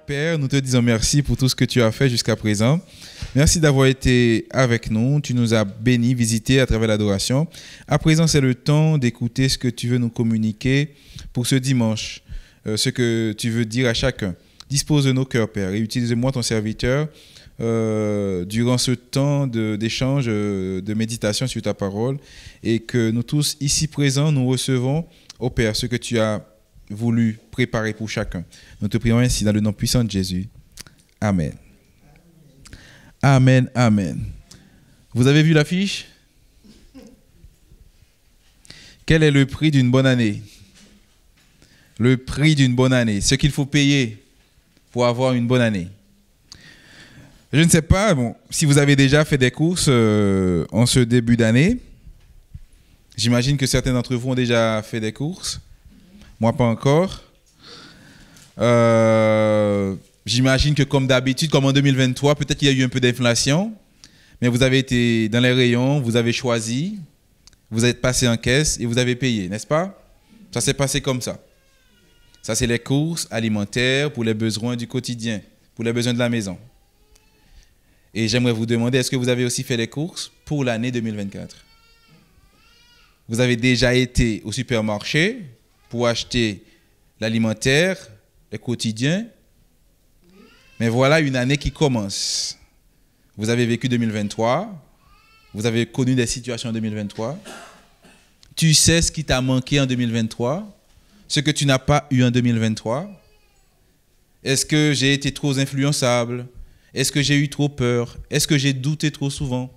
Père, nous te disons merci pour tout ce que tu as fait jusqu'à présent. Merci d'avoir été avec nous. Tu nous as bénis, visités à travers l'adoration. À présent, c'est le temps d'écouter ce que tu veux nous communiquer pour ce dimanche, ce que tu veux dire à chacun. Dispose de nos cœurs, Père, et utilise-moi, ton serviteur, durant ce temps d'échange, de méditation sur ta parole, et que nous tous ici présents, nous recevons, ô Père, ce que tu as voulu préparer pour chacun. Nous te prions ainsi dans le nom puissant de Jésus. Amen. Amen, amen. Vous avez vu l'affiche? Quel est le prix d'une bonne année? Le prix d'une bonne année, ce qu'il faut payer pour avoir une bonne année. Je ne sais pas si vous avez déjà fait des courses en ce début d'année. J'imagine que certains d'entre vous ont déjà fait des courses. Moi, pas encore. J'imagine que comme d'habitude, comme en 2023, peut-être qu'il y a eu un peu d'inflation, mais vous avez été dans les rayons, vous avez choisi, vous êtes passé en caisse et vous avez payé, n'est-ce pas? Ça s'est passé comme ça. Ça, c'est les courses alimentaires pour les besoins du quotidien, pour les besoins de la maison. Et j'aimerais vous demander, est-ce que vous avez aussi fait les courses pour l'année 2024? Vous avez déjà été au supermarché pour acheter l'alimentaire, le quotidien. Mais voilà une année qui commence. Vous avez vécu 2023. Vous avez connu des situations en 2023. Tu sais ce qui t'a manqué en 2023, ce que tu n'as pas eu en 2023. Est-ce que j'ai été trop influençable? Est-ce que j'ai eu trop peur? Est-ce que j'ai douté trop souvent?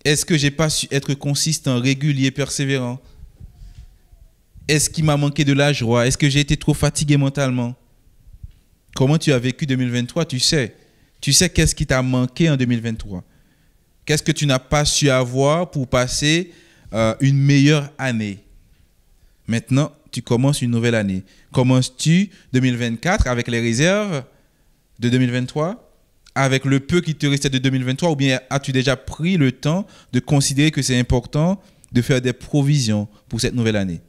Est-ce que je n'ai pas su être consistant, régulier, persévérant? Est-ce qu'il m'a manqué de la joie? Est-ce que j'ai été trop fatigué mentalement? Comment tu as vécu 2023? Tu sais qu'est-ce qui t'a manqué en 2023? Qu'est-ce que tu n'as pas su avoir pour passer une meilleure année? Maintenant, tu commences une nouvelle année. Commences-tu 2024 avec les réserves de 2023? Avec le peu qui te restait de 2023? Ou bien as-tu déjà pris le temps de considérer que c'est important de faire des provisions pour cette nouvelle année?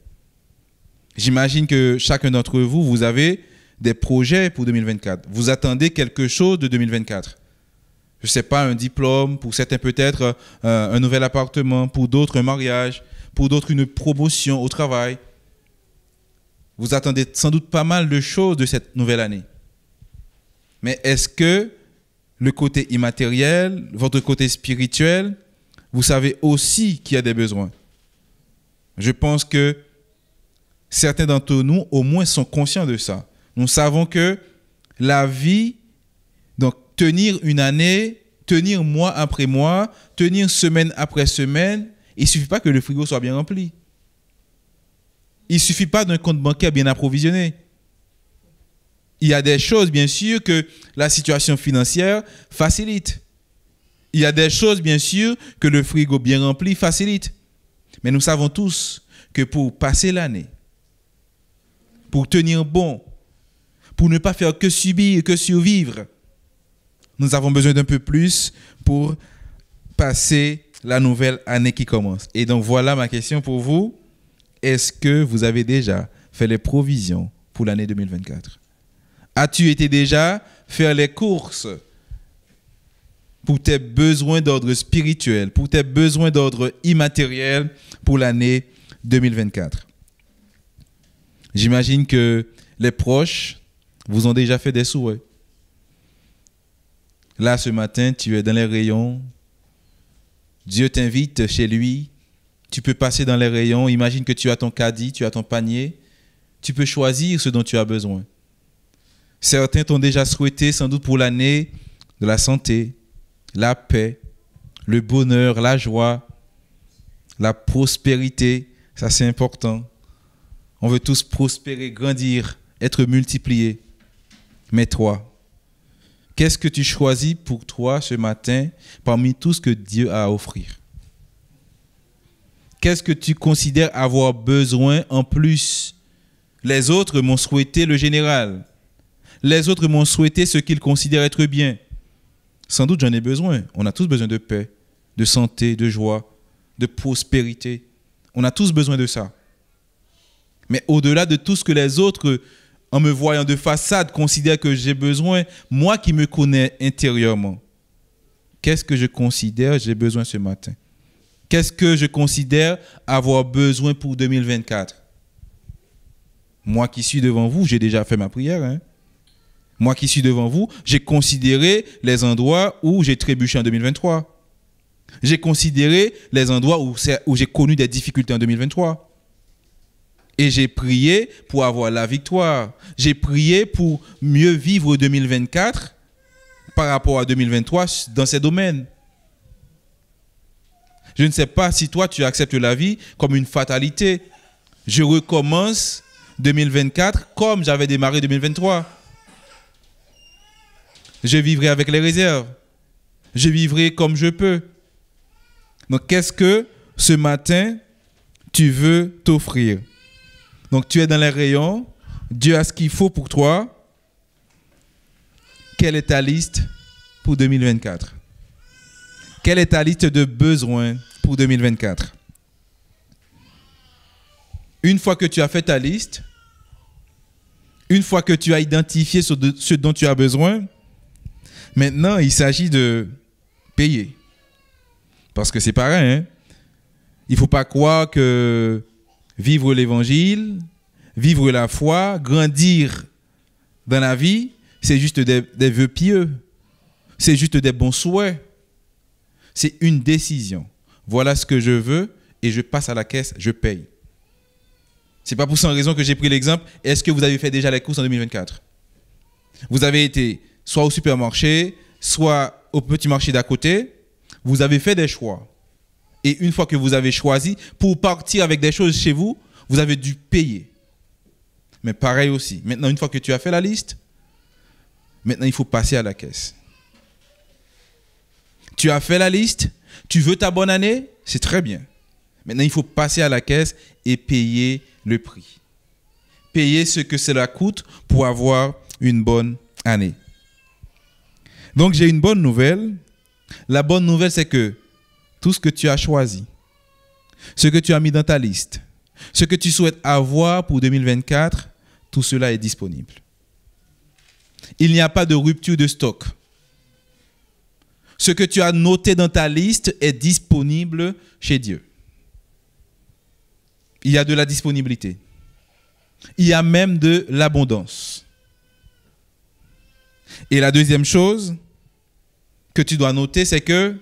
J'imagine que chacun d'entre vous, vous avez des projets pour 2024. Vous attendez quelque chose de 2024. Je ne sais pas, un diplôme, pour certains peut-être un nouvel appartement, pour d'autres un mariage, pour d'autres une promotion au travail. Vous attendez sans doute pas mal de choses de cette nouvelle année. Mais est-ce que le côté immatériel, votre côté spirituel, vous savez aussi qu'il y a des besoins? Je pense que certains d'entre nous, au moins, sont conscients de ça. Nous savons que la vie, donc tenir une année, tenir mois après mois, tenir semaine après semaine, il ne suffit pas que le frigo soit bien rempli. Il ne suffit pas d'un compte bancaire bien approvisionné. Il y a des choses, bien sûr, que la situation financière facilite. Il y a des choses, bien sûr, que le frigo bien rempli facilite. Mais nous savons tous que pour passer l'année, pour tenir bon, pour ne pas faire que subir, que survivre, nous avons besoin d'un peu plus pour passer la nouvelle année qui commence. Et donc voilà ma question pour vous. Est-ce que vous avez déjà fait les provisions pour l'année 2024? As-tu été déjà faire les courses pour tes besoins d'ordre spirituel, pour tes besoins d'ordre immatériel pour l'année 2024? J'imagine que les proches vous ont déjà fait des souhaits. Là, ce matin, tu es dans les rayons. Dieu t'invite chez lui. Tu peux passer dans les rayons. Imagine que tu as ton caddie, tu as ton panier. Tu peux choisir ce dont tu as besoin. Certains t'ont déjà souhaité, sans doute pour l'année, de la santé, la paix, le bonheur, la joie, la prospérité. Ça, c'est important. On veut tous prospérer, grandir, être multipliés. Mais toi, qu'est-ce que tu choisis pour toi ce matin parmi tout ce que Dieu a à offrir? Qu'est-ce que tu considères avoir besoin en plus? Les autres m'ont souhaité le général. Les autres m'ont souhaité ce qu'ils considèrent être bien. Sans doute j'en ai besoin. On a tous besoin de paix, de santé, de joie, de prospérité. On a tous besoin de ça. Mais au-delà de tout ce que les autres en me voyant de façade, considère que j'ai besoin, moi qui me connais intérieurement, qu'est-ce que je considère j'ai besoin ce matin? Qu'est-ce que je considère avoir besoin pour 2024? Moi qui suis devant vous, j'ai déjà fait ma prière. Hein? Moi qui suis devant vous, j'ai considéré les endroits où j'ai trébuché en 2023. J'ai considéré les endroits où j'ai connu des difficultés en 2023. Et j'ai prié pour avoir la victoire. J'ai prié pour mieux vivre 2024 par rapport à 2023 dans ces domaines. Je ne sais pas si toi, tu acceptes la vie comme une fatalité. Je recommence 2024 comme j'avais démarré 2023. Je vivrai avec les réserves. Je vivrai comme je peux. Donc, qu'est-ce que ce matin, tu veux t'offrir? Donc, tu es dans les rayons. Dieu a ce qu'il faut pour toi. Quelle est ta liste pour 2024? Quelle est ta liste de besoins pour 2024? Une fois que tu as fait ta liste, une fois que tu as identifié ce dont tu as besoin, maintenant, il s'agit de payer. Parce que c'est pareil, hein? Il ne faut pas croire que vivre l'évangile, vivre la foi, grandir dans la vie, c'est juste des vœux pieux. C'est juste des bons souhaits. C'est une décision. Voilà ce que je veux et je passe à la caisse, je paye. Ce n'est pas pour sans raison que j'ai pris l'exemple. Est-ce que vous avez fait déjà les courses en 2024? Vous avez été soit au supermarché, soit au petit marché d'à côté. Vous avez fait des choix. Et une fois que vous avez choisi, pour partir avec des choses chez vous, vous avez dû payer. Mais pareil aussi. Maintenant, une fois que tu as fait la liste, maintenant, il faut passer à la caisse. Tu as fait la liste, tu veux ta bonne année, c'est très bien. Maintenant, il faut passer à la caisse et payer le prix. Payer ce que cela coûte pour avoir une bonne année. Donc, j'ai une bonne nouvelle. La bonne nouvelle, c'est que tout ce que tu as choisi, ce que tu as mis dans ta liste, ce que tu souhaites avoir pour 2024, tout cela est disponible. Il n'y a pas de rupture de stock. Ce que tu as noté dans ta liste est disponible chez Dieu. Il y a de la disponibilité. Il y a même de l'abondance. Et la deuxième chose que tu dois noter, c'est que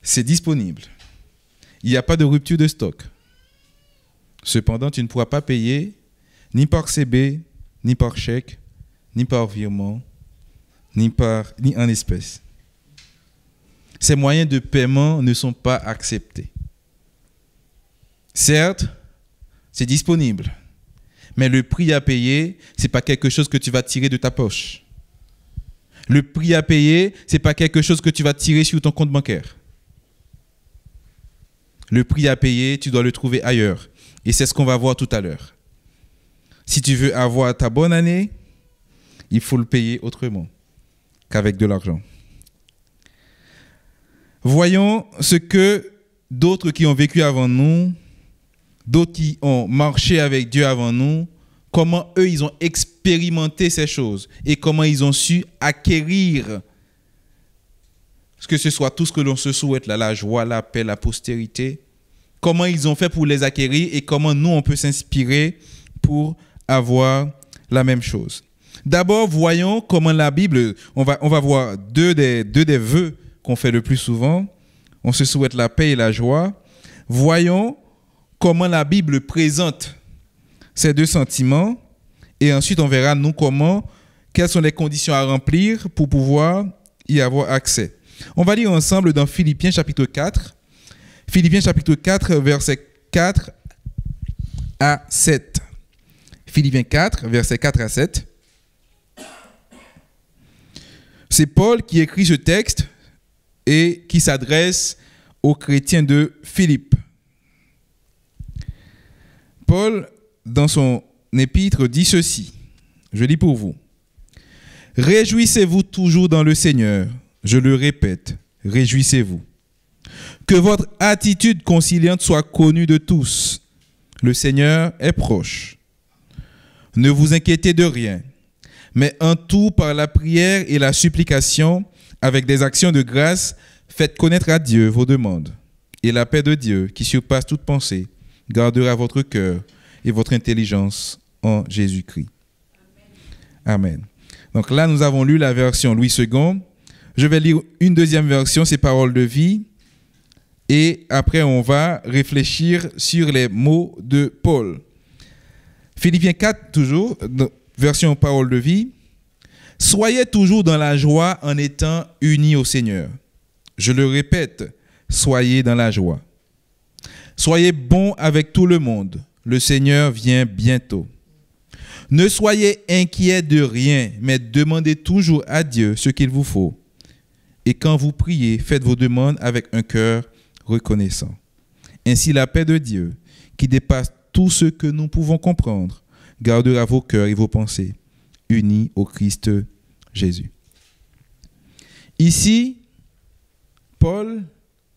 c'est disponible. Il n'y a pas de rupture de stock. Cependant, tu ne pourras pas payer ni par CB, ni par chèque, ni par virement, ni en espèces. Ces moyens de paiement ne sont pas acceptés. Certes, c'est disponible, mais le prix à payer, ce n'est pas quelque chose que tu vas tirer de ta poche. Le prix à payer, ce n'est pas quelque chose que tu vas tirer sur ton compte bancaire. Le prix à payer, tu dois le trouver ailleurs. Et c'est ce qu'on va voir tout à l'heure. Si tu veux avoir ta bonne année, il faut le payer autrement qu'avec de l'argent. Voyons ce que d'autres qui ont vécu avant nous, d'autres qui ont marché avec Dieu avant nous, comment eux, ils ont expérimenté ces choses et comment ils ont su acquérir, que ce soit tout ce que l'on se souhaite, là, la joie, la paix, la postérité, comment ils ont fait pour les acquérir et comment nous, on peut s'inspirer pour avoir la même chose. D'abord, voyons comment la Bible, on va voir deux des vœux qu'on fait le plus souvent. On se souhaite la paix et la joie. Voyons comment la Bible présente ces deux sentiments et ensuite on verra nous quelles sont les conditions à remplir pour pouvoir y avoir accès. On va lire ensemble dans Philippiens chapitre 4. Philippiens chapitre 4 versets 4 à 7. Philippiens 4 versets 4 à 7. C'est Paul qui écrit ce texte et qui s'adresse aux chrétiens de Philippe. Paul, dans son épître, dit ceci. Je lis pour vous. « Réjouissez-vous toujours dans le Seigneur. Je le répète, réjouissez-vous. Que votre attitude conciliante soit connue de tous. Le Seigneur est proche. Ne vous inquiétez de rien, mais en tout par la prière et la supplication, avec des actions de grâce, faites connaître à Dieu vos demandes. Et la paix de Dieu, qui surpasse toute pensée, gardera votre cœur et votre intelligence en Jésus-Christ. Amen. Donc là, nous avons lu la version Louis II. Je vais lire une deuxième version, c'est Paroles de vie. Et après, on va réfléchir sur les mots de Paul. Philippiens 4, toujours, version Paroles de vie. Soyez toujours dans la joie en étant unis au Seigneur. Je le répète, soyez dans la joie. Soyez bons avec tout le monde. Le Seigneur vient bientôt. Ne soyez inquiets de rien, mais demandez toujours à Dieu ce qu'il vous faut. Et quand vous priez, faites vos demandes avec un cœur reconnaissant. Ainsi, la paix de Dieu, qui dépasse tout ce que nous pouvons comprendre, gardera vos cœurs et vos pensées, unis au Christ Jésus. Ici, Paul,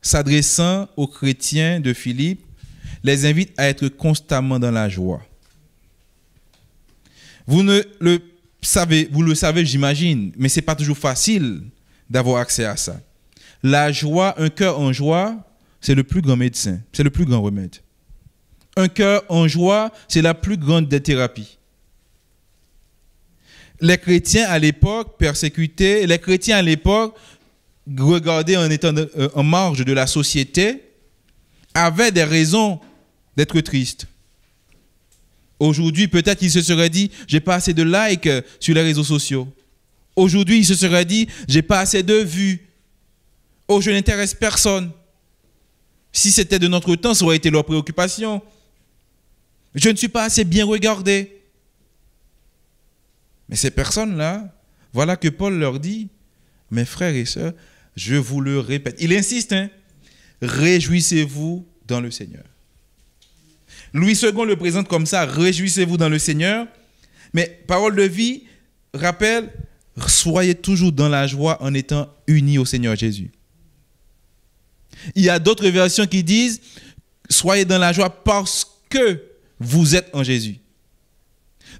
s'adressant aux chrétiens de Philippe, les invite à être constamment dans la joie. Vous le savez, j'imagine, mais ce n'est pas toujours facile d'avoir accès à ça. La joie, un cœur en joie, c'est le plus grand médecin, c'est le plus grand remède. Un cœur en joie, c'est la plus grande des thérapies. Les chrétiens à l'époque persécutés, les chrétiens à l'époque regardés en étant en marge de la société, avaient des raisons d'être tristes. Aujourd'hui, peut-être qu'ils se seraient dit, j'ai pas assez de likes sur les réseaux sociaux. Aujourd'hui, ils se seraient dit, j'ai pas assez de vues. Oh, je n'intéresse personne. Si c'était de notre temps, ça aurait été leur préoccupation. Je ne suis pas assez bien regardé. Mais ces personnes-là, voilà que Paul leur dit, mes frères et sœurs, je vous le répète. Il insiste, réjouissez-vous dans le Seigneur. Louis II le présente comme ça, réjouissez-vous dans le Seigneur. Mais Parole de vie rappelle, soyez toujours dans la joie en étant unis au Seigneur Jésus. Il y a d'autres versions qui disent, soyez dans la joie parce que vous êtes en Jésus.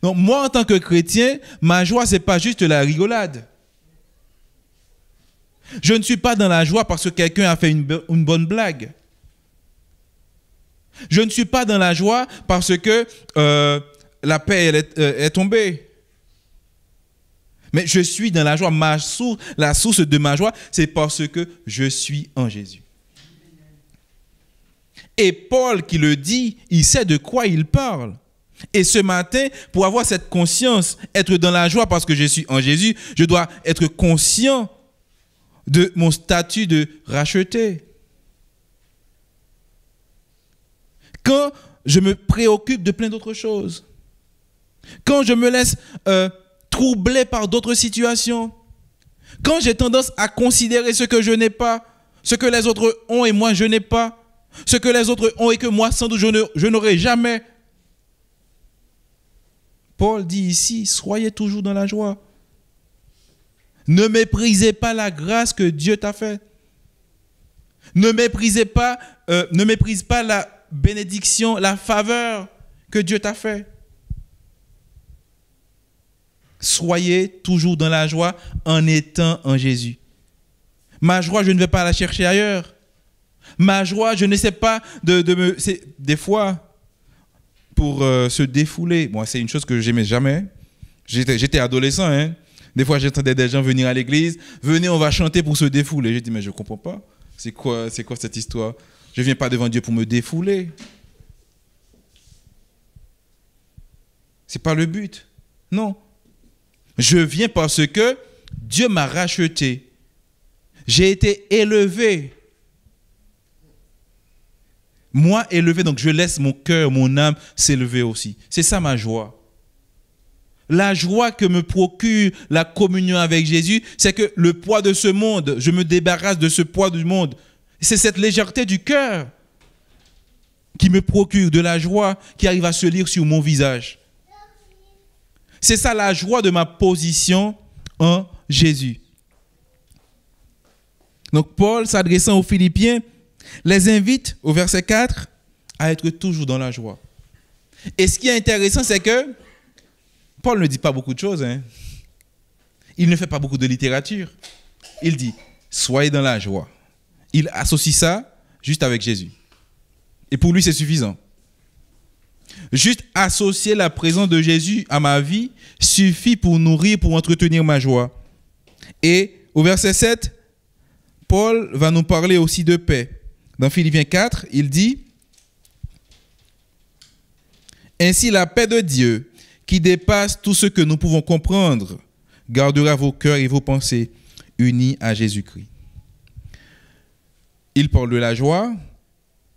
Donc moi, en tant que chrétien, ma joie, ce n'est pas juste la rigolade. Je ne suis pas dans la joie parce que quelqu'un a fait une bonne blague. Je ne suis pas dans la joie parce que la paix est tombée. Mais je suis dans la joie. La source de ma joie, c'est parce que je suis en Jésus. Et Paul qui le dit, il sait de quoi il parle. Et ce matin, pour avoir cette conscience, être dans la joie parce que je suis en Jésus, je dois être conscient de mon statut de racheté. Quand je me préoccupe de plein d'autres choses, quand je me laisse troubler par d'autres situations, quand j'ai tendance à considérer ce que je n'ai pas, ce que les autres ont et moi je n'ai pas, ce que les autres ont et que moi sans doute je n'aurai jamais. Paul dit ici, soyez toujours dans la joie. Ne méprisez pas la grâce que Dieu t'a faite. Ne méprise pas la bénédiction, la faveur que Dieu t'a fait. Soyez toujours dans la joie en étant en Jésus. Ma joie, je ne vais pas la chercher ailleurs. Ma joie, je ne sais pas des fois, pour se défouler. Moi, c'est une chose que j'aimais jamais. J'étais adolescent, Des fois, j'entendais des gens venir à l'église. Venez, on va chanter pour se défouler. J'ai dit, mais je ne comprends pas. C'est quoi cette histoire? Je ne viens pas devant Dieu pour me défouler. Ce n'est pas le but. Non. Je viens parce que Dieu m'a racheté. J'ai été élevé. Moi élevé, donc je laisse mon cœur, mon âme s'élever aussi. C'est ça ma joie. La joie que me procure la communion avec Jésus, c'est que le poids de ce monde, je me débarrasse de ce poids du monde. C'est cette légèreté du cœur qui me procure de la joie qui arrive à se lire sur mon visage. C'est ça la joie de ma position en Jésus. Donc Paul, s'adressant aux Philippiens, les invite au verset 4 à être toujours dans la joie. Et ce qui est intéressant, c'est que Paul ne dit pas beaucoup de choses. Hein. Il ne fait pas beaucoup de littérature. Il dit, soyez dans la joie. Il associe ça juste avec Jésus. Et pour lui, c'est suffisant. Juste associer la présence de Jésus à ma vie suffit pour nourrir, pour entretenir ma joie. Et au verset 7, Paul va nous parler aussi de paix. Dans Philippiens 4, il dit « Ainsi la paix de Dieu, qui dépasse tout ce que nous pouvons comprendre, gardera vos cœurs et vos pensées unis à Jésus-Christ. » Il parle de la joie.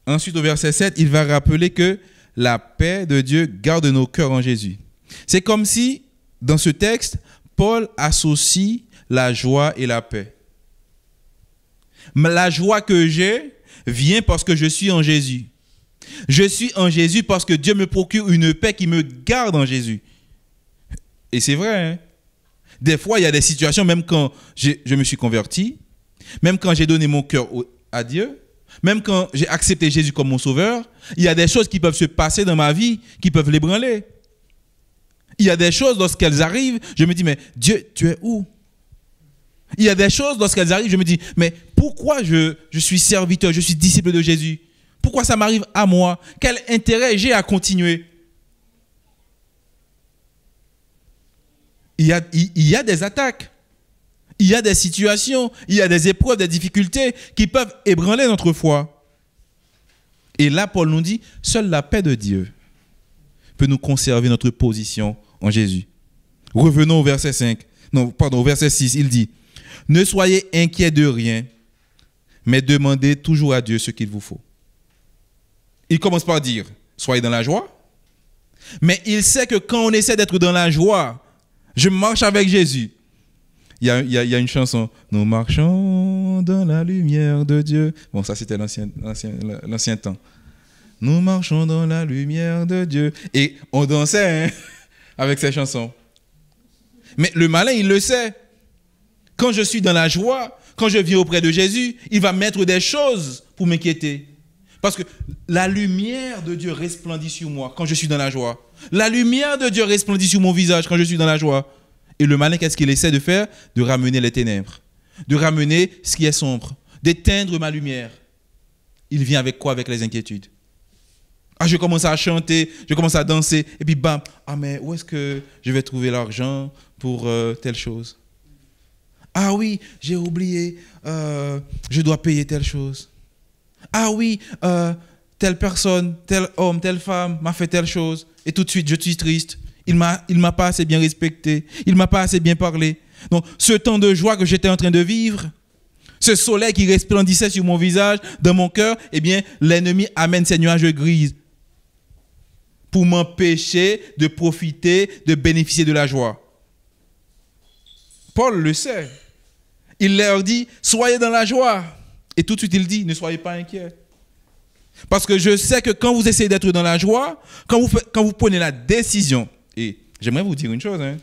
Ensuite, au verset 7, il va rappeler que la paix de Dieu garde nos cœurs en Jésus. C'est comme si, dans ce texte, Paul associe la joie et la paix. La joie que j'ai vient parce que je suis en Jésus. Je suis en Jésus parce que Dieu me procure une paix qui me garde en Jésus. Et c'est vrai, hein? Des fois, il y a des situations, même quand je me suis converti, même quand j'ai donné mon cœur à Dieu, même quand j'ai accepté Jésus comme mon sauveur, il y a des choses qui peuvent se passer dans ma vie qui peuvent l'ébranler. Il y a des choses, lorsqu'elles arrivent, je me dis, mais Dieu, tu es où? Il y a des choses, lorsqu'elles arrivent, je me dis, mais pourquoi je suis serviteur, je suis disciple de Jésus? Pourquoi ça m'arrive à moi? Quel intérêt j'ai à continuer? Il y a des attaques, il y a des situations, il y a des épreuves, des difficultés qui peuvent ébranler notre foi. Et là, Paul nous dit, seule la paix de Dieu peut nous conserver notre position en Jésus. Revenons au verset 6, il dit, « Ne soyez inquiets de rien, mais demandez toujours à Dieu ce qu'il vous faut. » Il commence par dire, soyez dans la joie, mais il sait que quand on essaie d'être dans la joie, je marche avec Jésus. Il y a une chanson, « Nous marchons dans la lumière de Dieu. » Bon, ça c'était l'ancien temps. « Nous marchons dans la lumière de Dieu. » Et on dansait hein, avec ces chansons. Mais le malin, il le sait. Quand je suis dans la joie, quand je viens auprès de Jésus, il va mettre des choses pour m'inquiéter. Parce que la lumière de Dieu resplendit sur moi quand je suis dans la joie. La lumière de Dieu resplendit sur mon visage quand je suis dans la joie. Et le malin, qu'est-ce qu'il essaie de faire? De ramener les ténèbres, de ramener ce qui est sombre, d'éteindre ma lumière. Il vient avec quoi? Avec les inquiétudes. Ah, je commence à chanter, je commence à danser, et puis bam, ah mais où est-ce que je vais trouver l'argent pour telle chose? Ah oui, j'ai oublié, je dois payer telle chose. Ah oui, telle personne, tel homme, telle femme m'a fait telle chose, et tout de suite je suis triste. Il m'a pas assez bien respecté, il m'a pas assez bien parlé. Donc ce temps de joie que j'étais en train de vivre, ce soleil qui resplendissait sur mon visage, dans mon cœur, eh bien l'ennemi amène ces nuages gris pour m'empêcher de profiter, de bénéficier de la joie. Paul le sait. Il leur dit, soyez dans la joie. Et tout de suite, il dit, ne soyez pas inquiets. Parce que je sais que quand vous essayez d'être dans la joie, quand vous prenez la décision, et j'aimerais vous dire une chose, hein,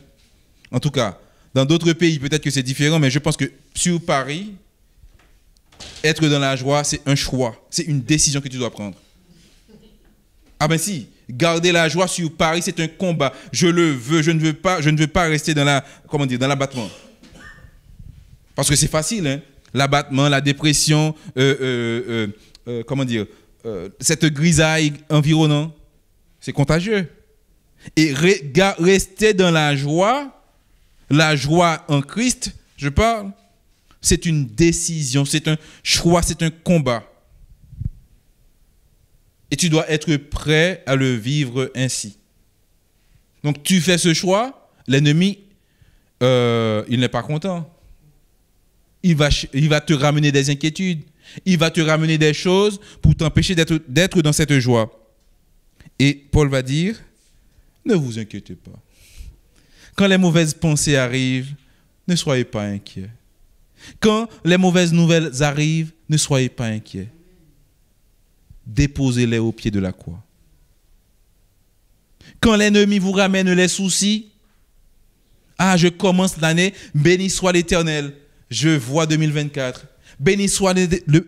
en tout cas, dans d'autres pays, peut-être que c'est différent, mais je pense que sur Paris, être dans la joie, c'est un choix, c'est une décision que tu dois prendre. Ah ben si, garder la joie sur Paris, c'est un combat. Je le veux, je ne veux pas rester dans l'abattement. Parce que c'est facile, hein? L'abattement, la dépression, cette grisaille environnante, c'est contagieux. Et rester dans la joie en Christ, je parle, c'est une décision, c'est un choix, c'est un combat. Et tu dois être prêt à le vivre ainsi. Donc tu fais ce choix, l'ennemi, il n'est pas content. Il va te ramener des inquiétudes. Il va te ramener des choses pour t'empêcher d'être dans cette joie. Et Paul va dire, ne vous inquiétez pas. Quand les mauvaises pensées arrivent, ne soyez pas inquiets. Quand les mauvaises nouvelles arrivent, ne soyez pas inquiets. Déposez-les au pied de la croix. Quand l'ennemi vous ramène les soucis, ah, je commence l'année, béni soit l'Éternel. Je vois 2024. Béni soit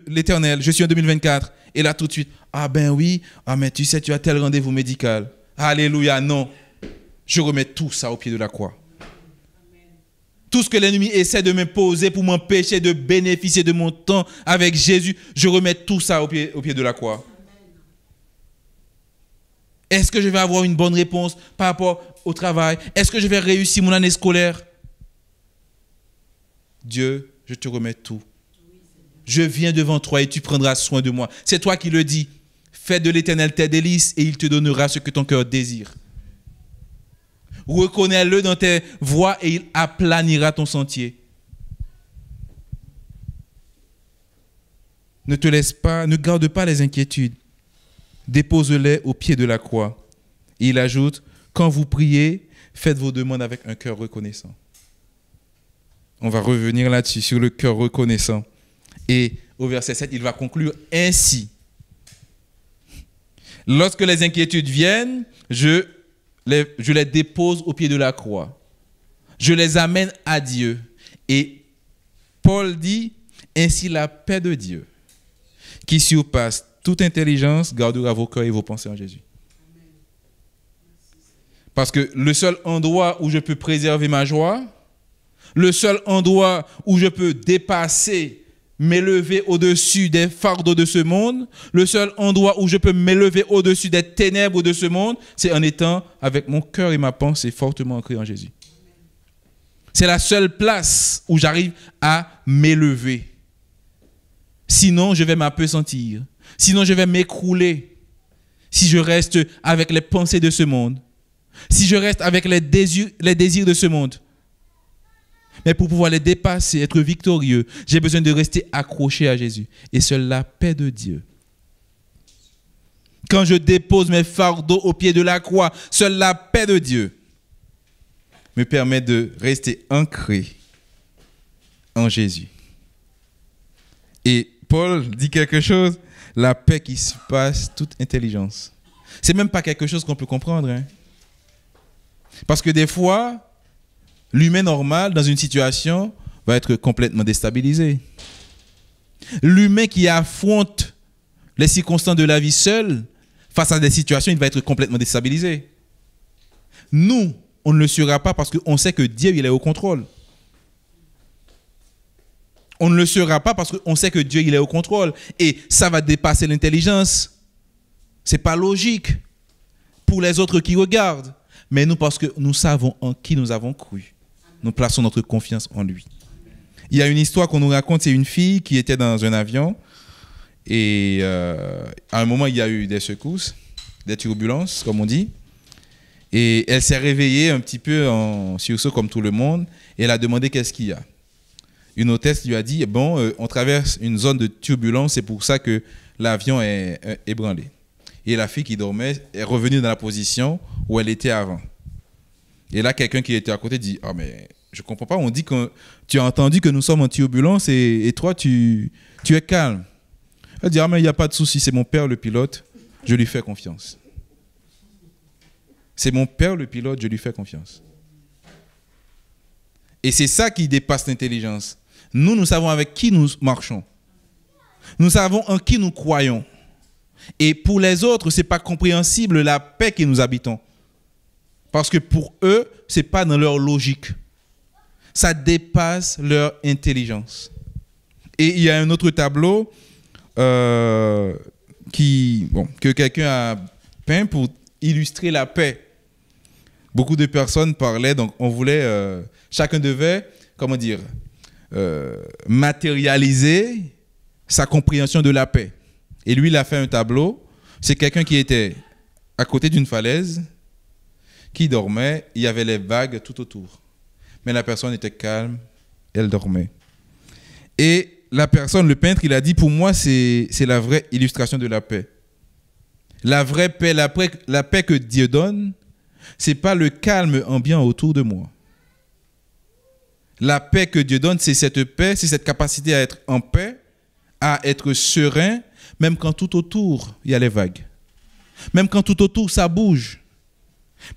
l'Éternel. Je suis en 2024. Et là, tout de suite, ah ben oui, ah mais tu sais, tu as tel rendez-vous médical. Alléluia, non. je remets tout ça au pied de la croix. Tout ce que l'ennemi essaie de m'imposer pour m'empêcher de bénéficier de mon temps avec Jésus, je remets tout ça au pied de la croix. Est-ce que je vais avoir une bonne réponse par rapport au travail? Est-ce que je vais réussir mon année scolaire? Dieu, je te remets tout. Je viens devant toi et tu prendras soin de moi. C'est toi qui le dis. Fais de l'Éternel tes délices et il te donnera ce que ton cœur désire. Reconnais-le dans tes voies et il aplanira ton sentier. Ne te laisse pas, ne garde pas les inquiétudes. Dépose-les au pied de la croix. Et il ajoute, quand vous priez, faites vos demandes avec un cœur reconnaissant. On va revenir là-dessus, sur le cœur reconnaissant. Et au verset 7, il va conclure ainsi. Lorsque les inquiétudes viennent, je les dépose au pied de la croix. Je les amène à Dieu. Et Paul dit, ainsi la paix de Dieu, qui surpasse toute intelligence, gardera vos cœurs et vos pensées en Jésus. Parce que le seul endroit où je peux préserver ma joie, le seul endroit où je peux dépasser, m'élever au-dessus des fardeaux de ce monde, le seul endroit où je peux m'élever au-dessus des ténèbres de ce monde, c'est en étant avec mon cœur et ma pensée fortement ancrés en Jésus. C'est la seule place où j'arrive à m'élever. Sinon, je vais m'apesantir. Sinon, je vais m'écrouler. Si je reste avec les pensées de ce monde. Si je reste avec les désirs de ce monde. Mais pour pouvoir les dépasser, être victorieux, j'ai besoin de rester accroché à Jésus. Et seule la paix de Dieu. Quand je dépose mes fardeaux au pied de la croix, seule la paix de Dieu me permet de rester ancré en Jésus. Et Paul dit quelque chose, la paix qui surpasse toute intelligence. C'est même pas quelque chose qu'on peut comprendre. Hein? Parce que des fois, l'humain normal, dans une situation, va être complètement déstabilisé. L'humain qui affronte les circonstances de la vie seul, face à des situations, il va être complètement déstabilisé. Nous, on ne le sera pas parce qu'on sait que Dieu, il est au contrôle. On ne le sera pas parce qu'on sait que Dieu, il est au contrôle. Et ça va dépasser l'intelligence. Ce n'est pas logique pour les autres qui regardent. Mais nous, parce que nous savons en qui nous avons cru. Nous plaçons notre confiance en lui. Il y a une histoire qu'on nous raconte, c'est une fille qui était dans un avion et à un moment, il y a eu des secousses, des turbulences, comme on dit. Et elle s'est réveillée un petit peu en sursaut comme tout le monde et elle a demandé qu'est-ce qu'il y a. Une hôtesse lui a dit, bon, on traverse une zone de turbulence, c'est pour ça que l'avion est ébranlé. Et la fille qui dormait est revenue dans la position où elle était avant. Et là, quelqu'un qui était à côté dit, ah mais je ne comprends pas, on dit que tu as entendu que nous sommes en turbulence et toi, tu es calme. Elle dit, ah mais il n'y a pas de souci, c'est mon père le pilote, je lui fais confiance. C'est mon père le pilote, je lui fais confiance. Et c'est ça qui dépasse l'intelligence. Nous savons avec qui nous marchons. Nous savons en qui nous croyons. Et pour les autres, ce n'est pas compréhensible la paix que nous habitons. Parce que pour eux, ce n'est pas dans leur logique. Ça dépasse leur intelligence. Et il y a un autre tableau que quelqu'un a peint pour illustrer la paix. Beaucoup de personnes parlaient, donc on voulait, chacun devait, matérialiser sa compréhension de la paix. Et lui, il a fait un tableau. C'est quelqu'un qui était à côté d'une falaise, qui dormait, il y avait les vagues tout autour. Mais la personne était calme, elle dormait. Et la personne, le peintre, il a dit, pour moi, c'est la vraie illustration de la paix. La vraie paix, la paix que Dieu donne, ce n'est pas le calme ambiant autour de moi. La paix que Dieu donne, c'est cette paix, c'est cette capacité à être en paix, à être serein, même quand tout autour, il y a les vagues. Même quand tout autour, ça bouge.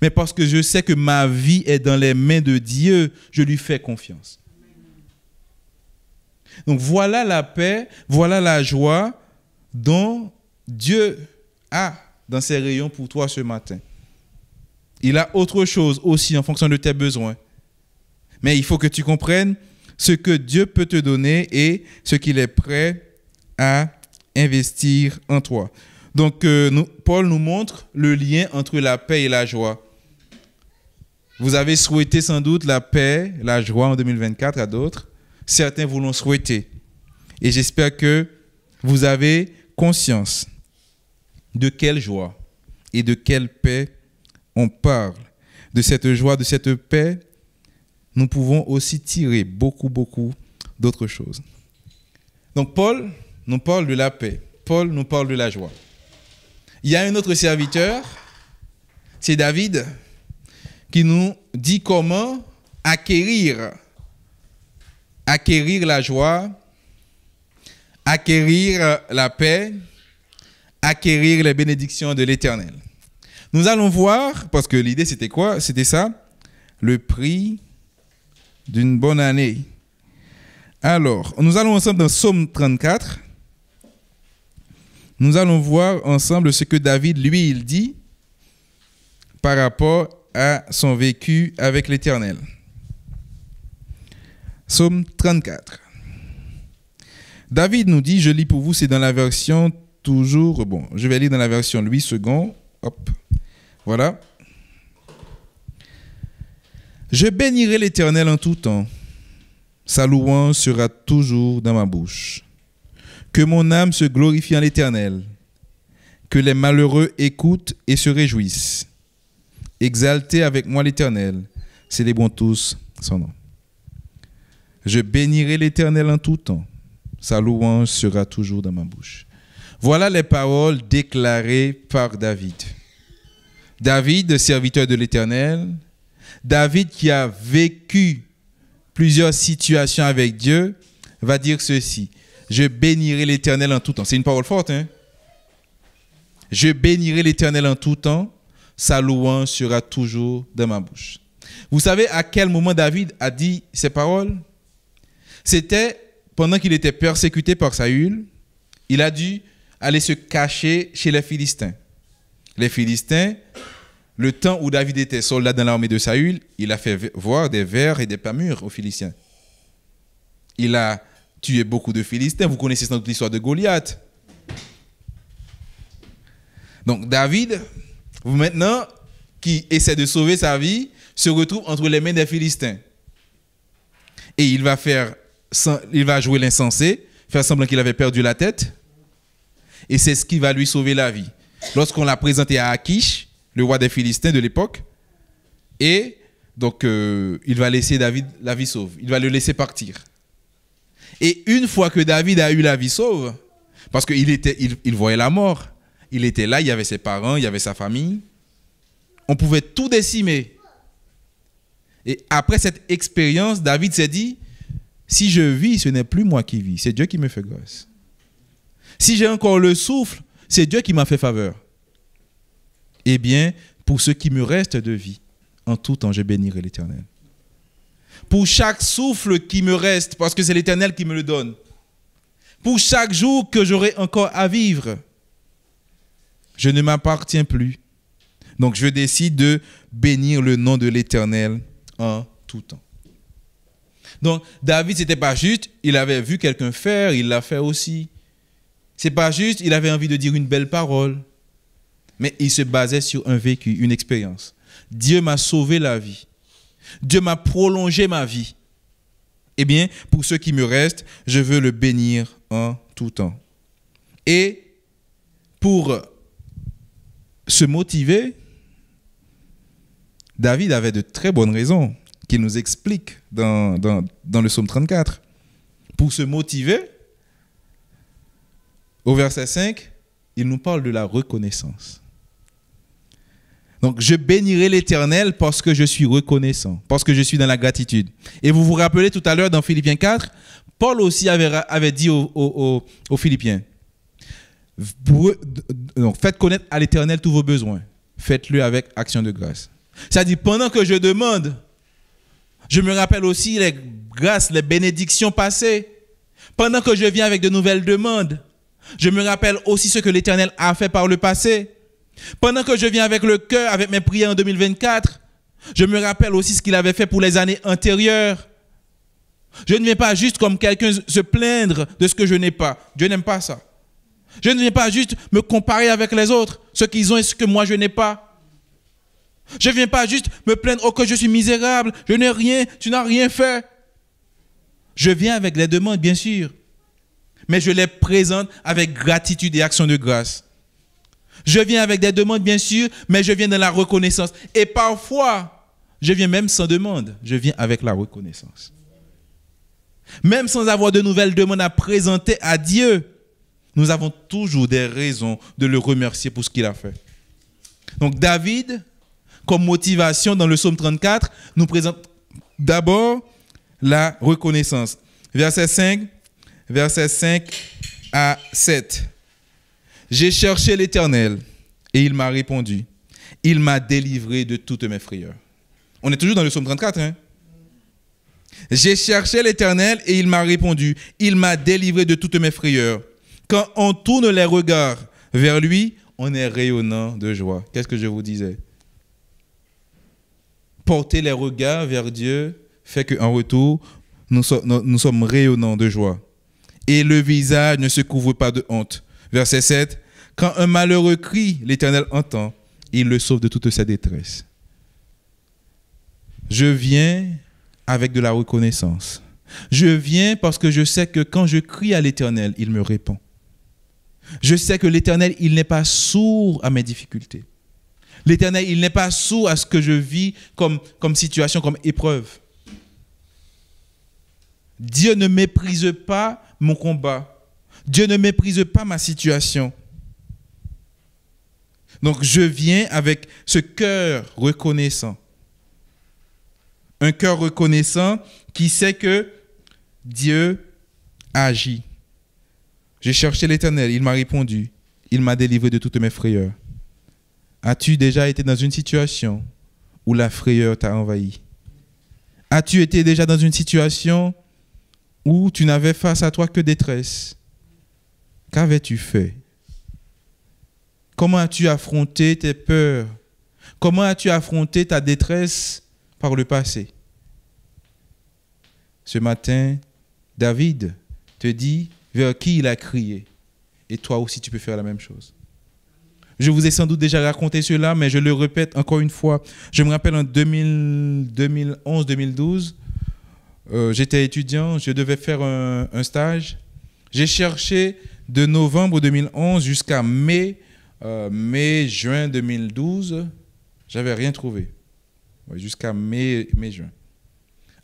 Mais parce que je sais que ma vie est dans les mains de Dieu, je lui fais confiance. Donc voilà la paix, voilà la joie dont Dieu a dans ses rayons pour toi ce matin. il a autre chose aussi en fonction de tes besoins. Mais il faut que tu comprennes ce que Dieu peut te donner et ce qu'il est prêt à investir en toi. Donc, Paul nous montre le lien entre la paix et la joie. Vous avez souhaité sans doute la paix, la joie en 2024 à d'autres. Certains vous l'ont souhaité. Et j'espère que vous avez conscience de quelle joie et de quelle paix on parle. De cette joie, de cette paix, nous pouvons aussi tirer beaucoup d'autres choses. Donc Paul nous parle de la paix. Paul nous parle de la joie. Il y a un autre serviteur, c'est David, qui nous dit comment acquérir la joie, acquérir la paix, acquérir les bénédictions de l'Éternel. Nous allons voir, parce que l'idée c'était quoi? C'était ça, le prix d'une bonne année. Alors, nous allons ensemble dans Psaume 34. Nous allons voir ensemble ce que David, lui, il dit par rapport à son vécu avec l'Éternel. Psaume 34. David nous dit, je lis pour vous, c'est dans la version toujours, bon, je vais lire dans la version Louis II. Hop, voilà. Je bénirai l'Éternel en tout temps. Sa louange sera toujours dans ma bouche. Que mon âme se glorifie en l'Éternel. Que les malheureux écoutent et se réjouissent. Exaltez avec moi l'Éternel. Célébrons tous son nom. Je bénirai l'Éternel en tout temps. Sa louange sera toujours dans ma bouche. Voilà les paroles déclarées par David. David, serviteur de l'Éternel. David qui a vécu plusieurs situations avec Dieu, va dire ceci. Je bénirai l'Éternel en tout temps. C'est une parole forte, hein? Je bénirai l'Éternel en tout temps. Sa louange sera toujours dans ma bouche. Vous savez à quel moment David a dit ces paroles? C'était pendant qu'il était persécuté par Saül. Il a dû aller se cacher chez les Philistins. Les Philistins, le temps où David était soldat dans l'armée de Saül, il a fait voir des vers et des palmures aux Philistins. Il a tué beaucoup de Philistins. Vous connaissez sans doute l'histoire de Goliath. Donc David, maintenant, qui essaie de sauver sa vie, se retrouve entre les mains des Philistins. Et il va jouer l'insensé, faire semblant qu'il avait perdu la tête. Et c'est ce qui va lui sauver la vie. Lorsqu'on l'a présenté à Akish, le roi des Philistins de l'époque, et donc il va laisser David la vie sauve. Il va le laisser partir. Et une fois que David a eu la vie sauve, parce qu'il voyait la mort, il était là, il y avait ses parents, il y avait sa famille, on pouvait tout décimer. Et après cette expérience, David s'est dit, si je vis, ce n'est plus moi qui vis, c'est Dieu qui me fait grâce. Si j'ai encore le souffle, c'est Dieu qui m'a fait faveur. Eh bien, pour ce qui me reste de vie, en tout temps, je bénirai l'Éternel. Pour chaque souffle qui me reste, parce que c'est l'Éternel qui me le donne. Pour chaque jour que j'aurai encore à vivre, je ne m'appartiens plus. Donc, je décide de bénir le nom de l'Éternel en tout temps. Donc, David, ce n'était pas juste, il avait vu quelqu'un faire, il l'a fait aussi. Ce n'est pas juste, il avait envie de dire une belle parole. Mais il se basait sur un vécu, une expérience. Dieu m'a sauvé la vie. Dieu m'a prolongé ma vie. Eh bien, pour ce qui me reste, je veux le bénir en tout temps. Et pour se motiver, David avait de très bonnes raisons qu'il nous explique dans le psaume 34. Pour se motiver, au verset 5, il nous parle de la reconnaissance. Donc, je bénirai l'Éternel parce que je suis reconnaissant, parce que je suis dans la gratitude. Et vous vous rappelez tout à l'heure dans Philippiens 4, Paul aussi avait dit aux Philippiens, donc, faites connaître à l'Éternel tous vos besoins. Faites-le avec action de grâce. C'est-à-dire, pendant que je demande, je me rappelle aussi les grâces, les bénédictions passées. Pendant que je viens avec de nouvelles demandes, je me rappelle aussi ce que l'Éternel a fait par le passé. Pendant que je viens avec le cœur, avec mes prières en 2024, je me rappelle aussi ce qu'il avait fait pour les années antérieures. Je ne viens pas juste comme quelqu'un se plaindre de ce que je n'ai pas. Dieu n'aime pas ça. Je ne viens pas juste me comparer avec les autres, ce qu'ils ont et ce que moi je n'ai pas. Je ne viens pas juste me plaindre, oh que je suis misérable, je n'ai rien, tu n'as rien fait. Je viens avec les demandes, bien sûr, mais je les présente avec gratitude et action de grâce. Je viens avec des demandes, bien sûr, mais je viens dans la reconnaissance. Et parfois, je viens même sans demande, je viens avec la reconnaissance. Même sans avoir de nouvelles demandes à présenter à Dieu, nous avons toujours des raisons de le remercier pour ce qu'il a fait. Donc David, comme motivation dans le psaume 34, nous présente d'abord la reconnaissance. Verset 5 à 7. J'ai cherché l'Éternel et il m'a répondu. Il m'a délivré de toutes mes frayeurs. On est toujours dans le psaume 34, hein? J'ai cherché l'Éternel et il m'a répondu. Il m'a délivré de toutes mes frayeurs. Quand on tourne les regards vers lui, on est rayonnant de joie. Qu'est-ce que je vous disais? Porter les regards vers Dieu fait qu'en retour, nous sommes rayonnants de joie. Et le visage ne se couvre pas de honte. Verset 7. Quand un malheureux crie, l'Éternel entend. Il le sauve de toute sa détresse. Je viens avec de la reconnaissance. Je viens parce que je sais que quand je crie à l'Éternel, il me répond. Je sais que l'Éternel, il n'est pas sourd à mes difficultés. L'Éternel, il n'est pas sourd à ce que je vis comme situation, comme épreuve. Dieu ne méprise pas mon combat. Dieu ne méprise pas ma situation. Donc, je viens avec ce cœur reconnaissant. Un cœur reconnaissant qui sait que Dieu agit. J'ai cherché l'Éternel, il m'a répondu. Il m'a délivré de toutes mes frayeurs. As-tu déjà été dans une situation où la frayeur t'a envahi? As-tu été déjà dans une situation où tu n'avais face à toi que détresse? Qu'avais-tu fait? Comment as-tu affronté tes peurs? Comment as-tu affronté ta détresse par le passé? Ce matin, David te dit vers qui il a crié. Et toi aussi, tu peux faire la même chose. Je vous ai sans doute déjà raconté cela, mais je le répète encore une fois. Je me rappelle en 2011-2012, j'étais étudiant, je devais faire un stage. J'ai cherché de novembre 2011 jusqu'à mai-juin 2012. J'avais rien trouvé. Jusqu'à mai-juin.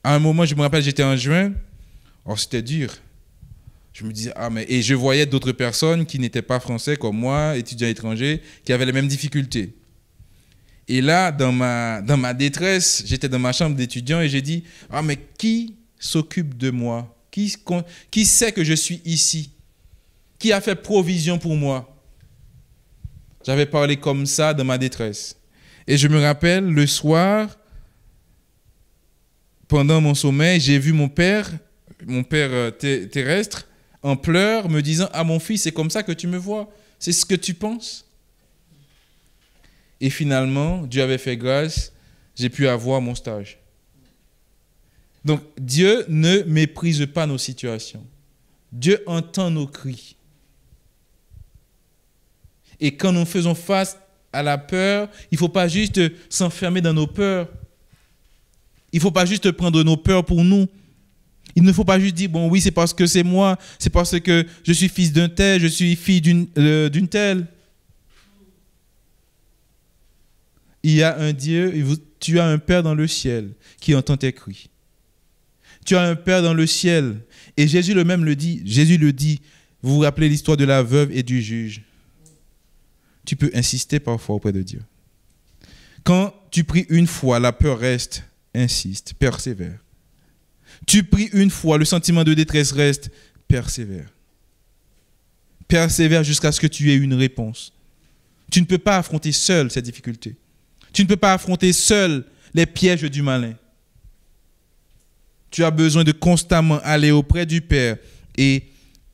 À un moment, je me rappelle, j'étais en juin. Oh, c'était dur. Je me disais, et je voyais d'autres personnes qui n'étaient pas français comme moi, étudiants étrangers, qui avaient les mêmes difficultés. Et là, dans ma détresse, j'étais dans ma chambre d'étudiant et j'ai dit, mais qui s'occupe de moi? Qui sait que je suis ici? Qui a fait provision pour moi? J'avais parlé comme ça dans ma détresse. Et je me rappelle, le soir, pendant mon sommeil, j'ai vu mon père terrestre, en pleurs, me disant « Ah mon fils, c'est comme ça que tu me vois? C'est ce que tu penses ?» Et finalement, Dieu avait fait grâce, j'ai pu avoir mon stage. Donc, Dieu ne méprise pas nos situations. Dieu entend nos cris. Et quand nous faisons face à la peur, il ne faut pas juste s'enfermer dans nos peurs. Il ne faut pas juste prendre nos peurs pour nous. Il ne faut pas juste dire, bon oui, c'est parce que c'est moi, c'est parce que je suis fils d'un tel, je suis fille d'une telle. Il y a un Dieu, tu as un Père dans le ciel qui entend tes cris. Tu as un Père dans le ciel. Et Jésus lui-même le dit. Jésus le dit. Vous vous rappelez l'histoire de la veuve et du juge. Tu peux insister parfois auprès de Dieu. Quand tu pries une fois, la peur reste. Insiste, persévère. Tu pries une fois, le sentiment de détresse reste. Persévère. Persévère jusqu'à ce que tu aies une réponse. Tu ne peux pas affronter seul ces difficultés. Tu ne peux pas affronter seul les pièges du malin. Tu as besoin de constamment aller auprès du Père et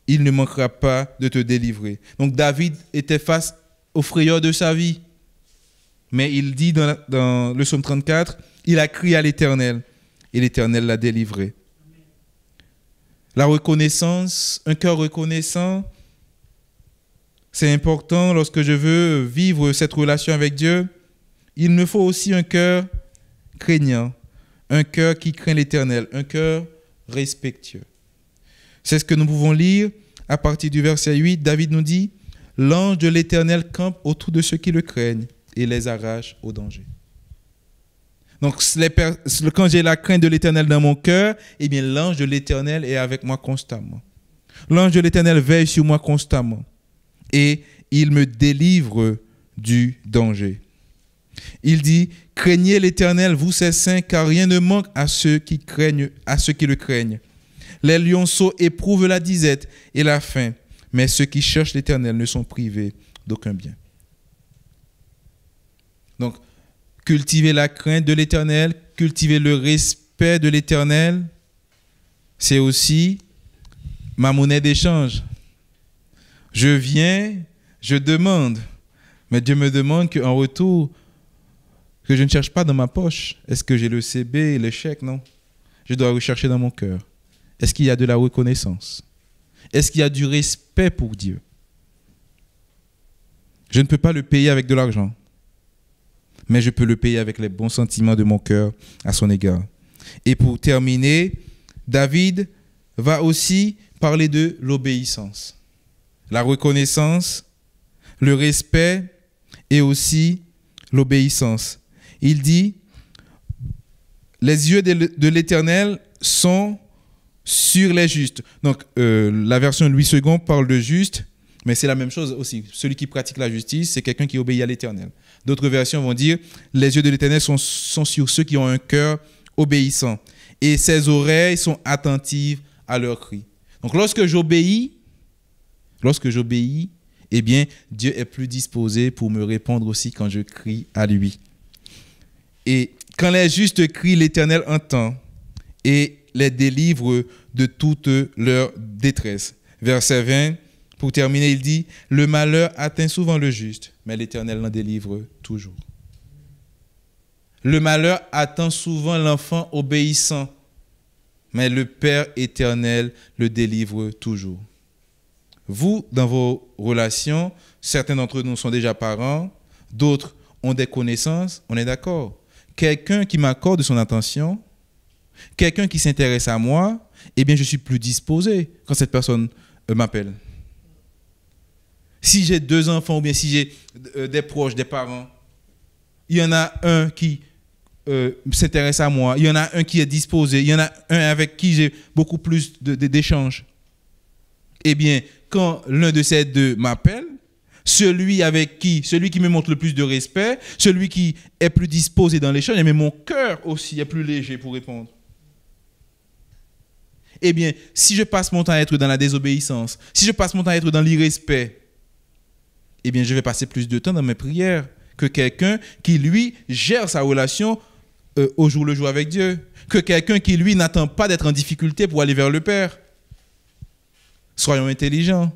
il ne manquera pas de te délivrer. Donc David était face aux frayeurs de sa vie. Mais il dit dans le psaume 34, il a crié à l'Éternel et l'Éternel l'a délivré. La reconnaissance, un cœur reconnaissant, c'est important lorsque je veux vivre cette relation avec Dieu. Il me faut aussi un cœur craignant, un cœur qui craint l'Éternel, un cœur respectueux. C'est ce que nous pouvons lire à partir du verset 8. David nous dit, « L'ange de l'Éternel campe autour de ceux qui le craignent et les arrache au danger. » Donc, quand j'ai la crainte de l'Éternel dans mon cœur, eh bien, l'ange de l'Éternel est avec moi constamment. L'ange de l'Éternel veille sur moi constamment et il me délivre du danger. Il dit, « Craignez l'Éternel, vous ses saints, car rien ne manque à ceux qui le craignent. Les lionceaux éprouvent la disette et la faim, mais ceux qui cherchent l'Éternel ne sont privés d'aucun bien. » Donc, cultiver la crainte de l'Éternel, cultiver le respect de l'Éternel, c'est aussi ma monnaie d'échange. Je viens, je demande, mais Dieu me demande qu'en retour, que je ne cherche pas dans ma poche. Est-ce que j'ai le CB, le chèque? Non. Je dois rechercher dans mon cœur. Est-ce qu'il y a de la reconnaissance? Est-ce qu'il y a du respect pour Dieu? Je ne peux pas le payer avec de l'argent, mais je peux le payer avec les bons sentiments de mon cœur à son égard. Et pour terminer, David va aussi parler de l'obéissance. La reconnaissance, le respect et aussi l'obéissance. Il dit, les yeux de l'Éternel sont sur les justes. Donc, la version Louis II parle de juste, mais c'est la même chose aussi. Celui qui pratique la justice, c'est quelqu'un qui obéit à l'Éternel. D'autres versions vont dire, les yeux de l'Éternel sont sur ceux qui ont un cœur obéissant. Et ses oreilles sont attentives à leurs cris. Donc, lorsque j'obéis, eh bien, Dieu est plus disposé pour me répondre aussi quand je crie à lui. Et quand les justes crient, l'Éternel entend et les délivre de toute leur détresse. Verset 20, pour terminer, il dit, « Le malheur atteint souvent le juste, mais l'Éternel l'en délivre toujours. » Le malheur atteint souvent l'enfant obéissant, mais le Père éternel le délivre toujours. Vous, dans vos relations, certains d'entre nous sont déjà parents, d'autres ont des connaissances, on est d'accord. Quelqu'un qui m'accorde son attention, quelqu'un qui s'intéresse à moi, eh bien, je suis plus disposé quand cette personne m'appelle. Si j'ai 2 enfants ou bien si j'ai des proches, des parents, il y en a un qui s'intéresse à moi, il y en a un qui est disposé, il y en a un avec qui j'ai beaucoup plus d'échanges. Eh bien, quand l'un de ces deux m'appelle, celui qui me montre le plus de respect, celui qui est plus disposé dans l'échange, mais mon cœur aussi est plus léger pour répondre. Eh bien, si je passe mon temps à être dans la désobéissance, si je passe mon temps à être dans l'irrespect, eh bien, je vais passer plus de temps dans mes prières que quelqu'un qui, lui, gère sa relation au jour le jour avec Dieu, que quelqu'un qui, lui, n'attend pas d'être en difficulté pour aller vers le Père. Soyons intelligents.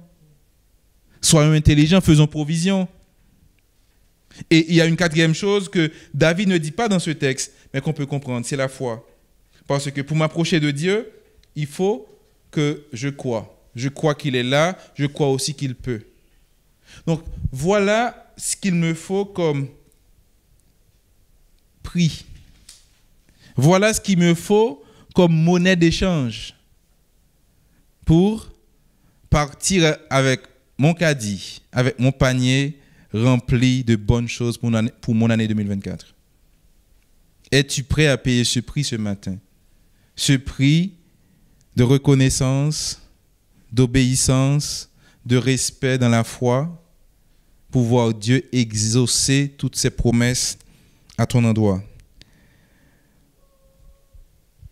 Soyons intelligents, faisons provision. Et il y a une 4e chose que David ne dit pas dans ce texte, mais qu'on peut comprendre, c'est la foi. Parce que pour m'approcher de Dieu, il faut que je croie. Je crois qu'il est là, je crois aussi qu'il peut. Donc, voilà ce qu'il me faut comme prix. Voilà ce qu'il me faut comme monnaie d'échange pour partir avec mon caddie, avec mon panier rempli de bonnes choses pour mon année 2024. Es-tu prêt à payer ce prix ce matin? Ce prix de reconnaissance, d'obéissance, de respect dans la foi, pour voir Dieu exaucer toutes ses promesses à ton endroit.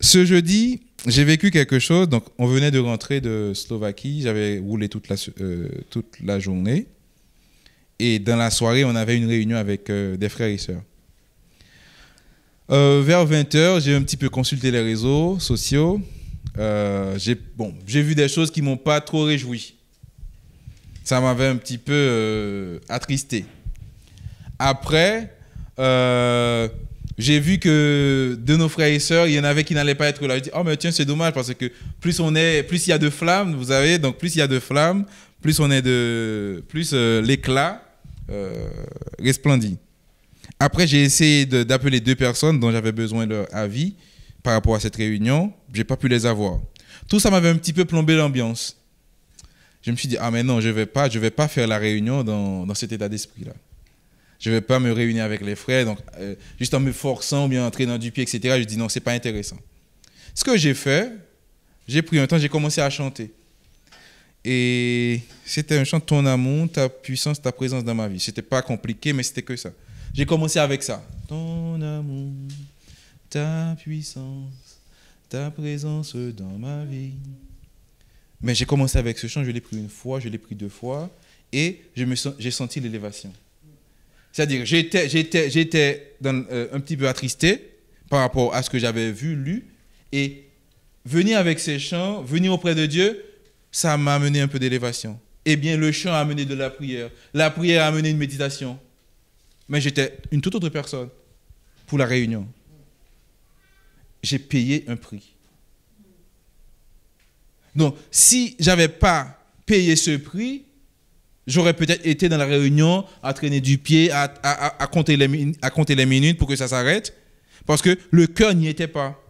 Ce jeudi, j'ai vécu quelque chose. Donc, on venait de rentrer de Slovaquie. J'avais roulé toute la journée. Et dans la soirée, on avait une réunion avec des frères et sœurs. Vers 20h, j'ai un petit peu consulté les réseaux sociaux. J'ai vu des choses qui ne m'ont pas trop réjoui. Ça m'avait un petit peu attristé. Après, j'ai vu que de nos frères et sœurs, il y en avait qui n'allaient pas être là. Je dis, oh mais tiens, c'est dommage parce que plus il y a de flammes, vous savez, donc plus il y a de flammes, plus l'éclat resplendit. Après, j'ai essayé d'appeler 2 personnes dont j'avais besoin de leur avis par rapport à cette réunion. J'ai pas pu les avoir. Tout ça m'avait un petit peu plombé l'ambiance. Je me suis dit, ah mais non, je vais pas faire la réunion dans cet état d'esprit-là. Je ne vais pas me réunir avec les frères, donc juste en me forçant ou bien en traînant du pied, etc. Je dis non, ce n'est pas intéressant. Ce que j'ai fait, j'ai pris un temps, j'ai commencé à chanter. Et c'était un chant, ton amour, ta puissance, ta présence dans ma vie. Ce n'était pas compliqué, mais c'était que ça. J'ai commencé avec ça. Ton amour, ta puissance, ta présence dans ma vie. Mais j'ai commencé avec ce chant, je l'ai pris une fois, je l'ai pris 2 fois, et j'ai senti l'élévation. C'est-à-dire, j'étais un petit peu attristé par rapport à ce que j'avais vu, lu, et venir avec ces chants, venir auprès de Dieu, ça m'a amené un peu d'élévation. Eh bien, le chant a amené de la prière a amené une méditation. Mais j'étais une toute autre personne pour la réunion. J'ai payé un prix. Donc, si je n'avais pas payé ce prix, j'aurais peut-être été dans la réunion à traîner du pied, à compter les minutes pour que ça s'arrête, parce que le cœur n'y était pas.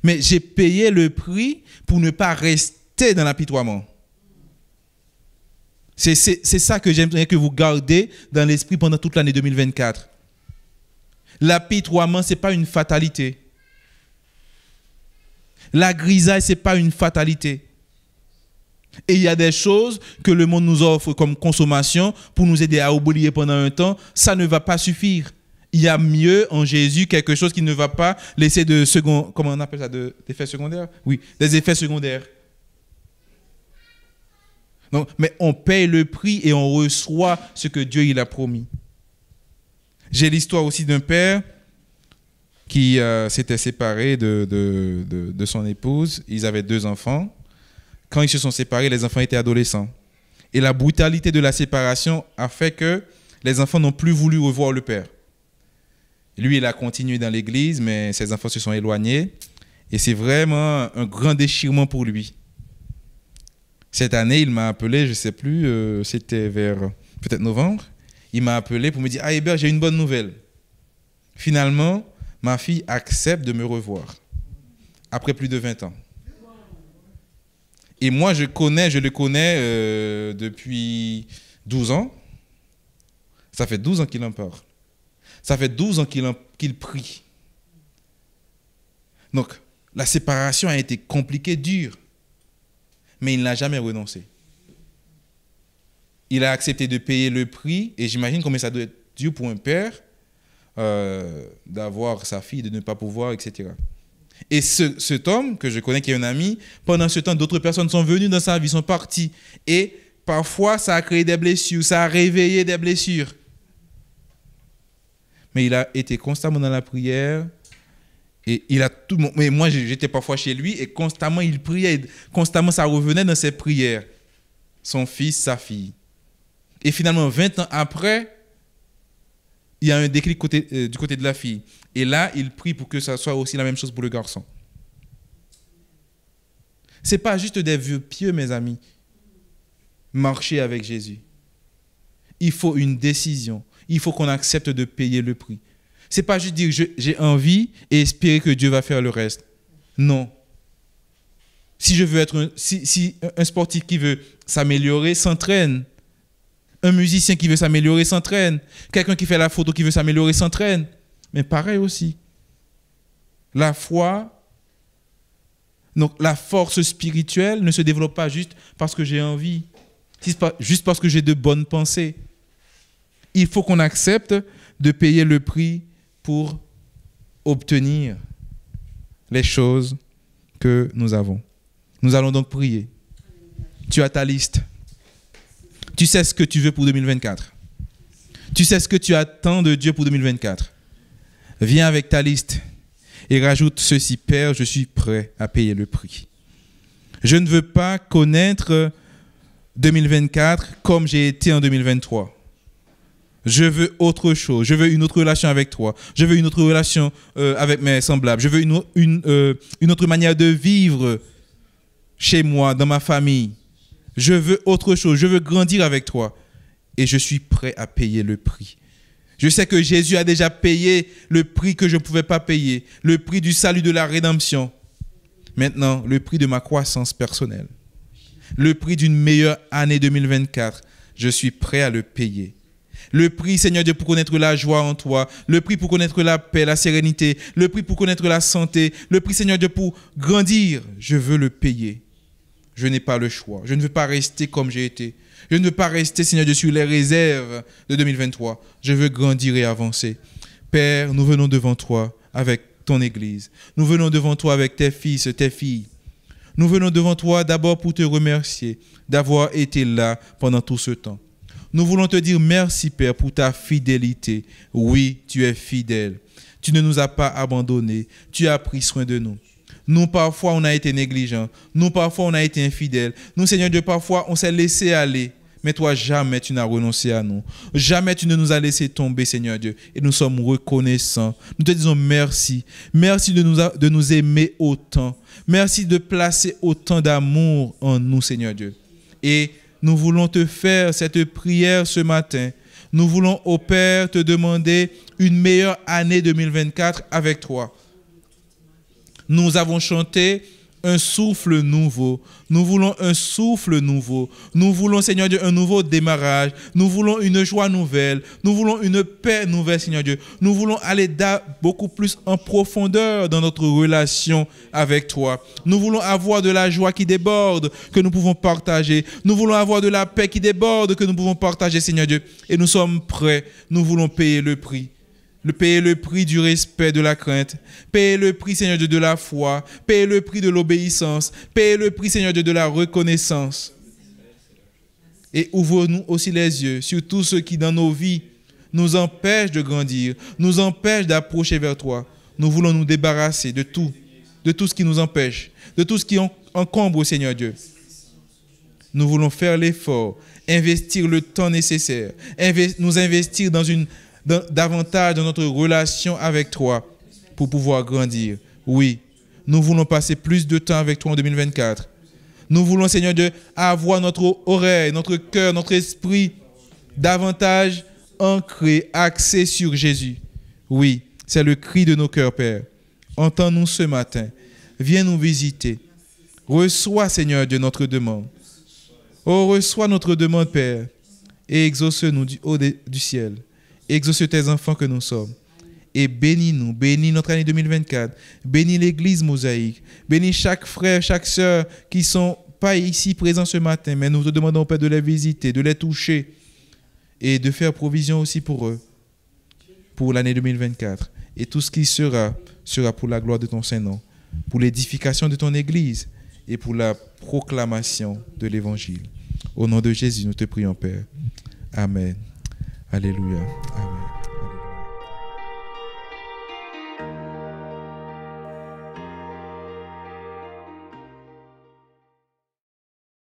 Mais j'ai payé le prix pour ne pas rester dans l'apitoiement. C'est ça que j'aimerais que vous gardez dans l'esprit pendant toute l'année 2024. L'apitoiement, ce n'est pas une fatalité. La grisaille, ce n'est pas une fatalité. Et il y a des choses que le monde nous offre comme consommation pour nous aider à oublier pendant un temps. Ça ne va pas suffire. Il y a mieux en Jésus, quelque chose qui ne va pas laisser comment on appelle ça, d'effets secondaires? Oui, des effets secondaires. Donc, mais on paye le prix et on reçoit ce que Dieu il a promis. J'ai l'histoire aussi d'un père qui s'était séparé de son épouse. Ils avaient 2 enfants. Quand ils se sont séparés, les enfants étaient adolescents. Et la brutalité de la séparation a fait que les enfants n'ont plus voulu revoir le père. Lui, il a continué dans l'église, mais ses enfants se sont éloignés. Et c'est vraiment un grand déchirement pour lui. Cette année, il m'a appelé, je ne sais plus, c'était vers peut-être novembre. Il m'a appelé pour me dire « Ah Hébert, j'ai une bonne nouvelle. Finalement, ma fille accepte de me revoir. Après plus de 20 ans. » Et moi, je le connais depuis 12 ans. Ça fait 12 ans qu'il en parle. Ça fait 12 ans qu'il prie. Donc, la séparation a été compliquée, dure. Mais il n'a jamais renoncé. Il a accepté de payer le prix. Et j'imagine combien ça doit être dur pour un père d'avoir sa fille, de ne pas pouvoir, etc. Et cet homme, que je connais, qui est un ami, pendant ce temps, d'autres personnes sont venues dans sa vie, sont parties. Et parfois, ça a créé des blessures, ça a réveillé des blessures. Mais il a été constamment dans la prière. Et il a tout. Mais moi, j'étais parfois chez lui et constamment, il priait. Et constamment, ça revenait dans ses prières. Son fils, sa fille. Et finalement, 20 ans après, il y a un déclic du côté de la fille. Et là, il prie pour que ça soit aussi la même chose pour le garçon. Ce n'est pas juste des vœux pieux, mes amis. Marcher avec Jésus. Il faut une décision. Il faut qu'on accepte de payer le prix. Ce n'est pas juste dire j'ai envie et espérer que Dieu va faire le reste. Non. Si je veux être un sportif qui veut s'améliorer, s'entraîne. Un musicien qui veut s'améliorer s'entraîne. Quelqu'un qui fait la photo qui veut s'améliorer s'entraîne. Mais pareil aussi. La foi, donc la force spirituelle ne se développe pas juste parce que j'ai envie, juste parce que j'ai de bonnes pensées. Il faut qu'on accepte de payer le prix pour obtenir les choses que nous avons. Nous allons donc prier. Tu as ta liste. Tu sais ce que tu veux pour 2024. Tu sais ce que tu attends de Dieu pour 2024. Viens avec ta liste et rajoute ceci. Père, je suis prêt à payer le prix. Je ne veux pas connaître 2024 comme j'ai été en 2023. Je veux autre chose. Je veux une autre relation avec toi. Je veux une autre relation avec mes semblables. Je veux une autre manière de vivre chez moi, dans ma famille. Je veux autre chose. Je veux grandir avec toi. Et je suis prêt à payer le prix. Je sais que Jésus a déjà payé le prix que je ne pouvais pas payer. Le prix du salut, de la rédemption. Maintenant, le prix de ma croissance personnelle. Le prix d'une meilleure année 2024. Je suis prêt à le payer. Le prix, Seigneur Dieu, pour connaître la joie en toi. Le prix pour connaître la paix, la sérénité. Le prix pour connaître la santé. Le prix, Seigneur Dieu, pour grandir. Je veux le payer. Je n'ai pas le choix. Je ne veux pas rester comme j'ai été. Je ne veux pas rester, Seigneur Dieu, sur les réserves de 2023. Je veux grandir et avancer. Père, nous venons devant toi avec ton Église. Nous venons devant toi avec tes fils, tes filles. Nous venons devant toi d'abord pour te remercier d'avoir été là pendant tout ce temps. Nous voulons te dire merci, Père, pour ta fidélité. Oui, tu es fidèle. Tu ne nous as pas abandonnés. Tu as pris soin de nous. Nous, parfois, on a été négligents. Nous, parfois, on a été infidèles. Nous, Seigneur Dieu, parfois, on s'est laissé aller. Mais toi, jamais tu n'as renoncé à nous. Jamais tu ne nous as laissé tomber, Seigneur Dieu. Et nous sommes reconnaissants. Nous te disons merci. Merci de nous aimer autant. Merci de placer autant d'amour en nous, Seigneur Dieu. Et nous voulons te faire cette prière ce matin. Nous voulons, au Père, te demander une meilleure année 2024 avec toi. Nous avons chanté un souffle nouveau. Nous voulons un souffle nouveau. Nous voulons, Seigneur Dieu, un nouveau démarrage. Nous voulons une joie nouvelle. Nous voulons une paix nouvelle, Seigneur Dieu. Nous voulons aller beaucoup plus en profondeur dans notre relation avec toi. Nous voulons avoir de la joie qui déborde, que nous pouvons partager. Nous voulons avoir de la paix qui déborde, que nous pouvons partager, Seigneur Dieu. Et nous sommes prêts. Nous voulons payer le prix. Payer le prix du respect, de la crainte. Payer le prix, Seigneur Dieu, de la foi. Payer le prix de l'obéissance. Payer le prix, Seigneur Dieu, de la reconnaissance. Et ouvre-nous aussi les yeux sur tout ce qui, dans nos vies, nous empêche de grandir, nous empêche d'approcher vers toi. Nous voulons nous débarrasser de tout ce qui nous empêche, de tout ce qui encombre, Seigneur Dieu. Nous voulons faire l'effort, investir le temps nécessaire, nous investir davantage dans notre relation avec toi pour pouvoir grandir. Oui, nous voulons passer plus de temps avec toi en 2024. Nous voulons, Seigneur Dieu, avoir notre oreille, notre cœur, notre esprit davantage ancré, axé sur Jésus. Oui, c'est le cri de nos cœurs, Père. Entends-nous ce matin. Viens nous visiter. Reçois, Seigneur Dieu, notre demande. Oh, reçois notre demande, Père, et exauce-nous du haut du ciel. Exauce tes enfants que nous sommes. Et bénis-nous, bénis notre année 2024. Bénis l'église mosaïque. Bénis chaque frère, chaque sœur qui ne sont pas ici présents ce matin, mais nous te demandons, Père, de les visiter, de les toucher et de faire provision aussi pour eux, pour l'année 2024. Et tout ce qui sera pour la gloire de ton Saint-Nom, pour l'édification de ton église et pour la proclamation de l'évangile. Au nom de Jésus, nous te prions, Père. Amen. Alléluia.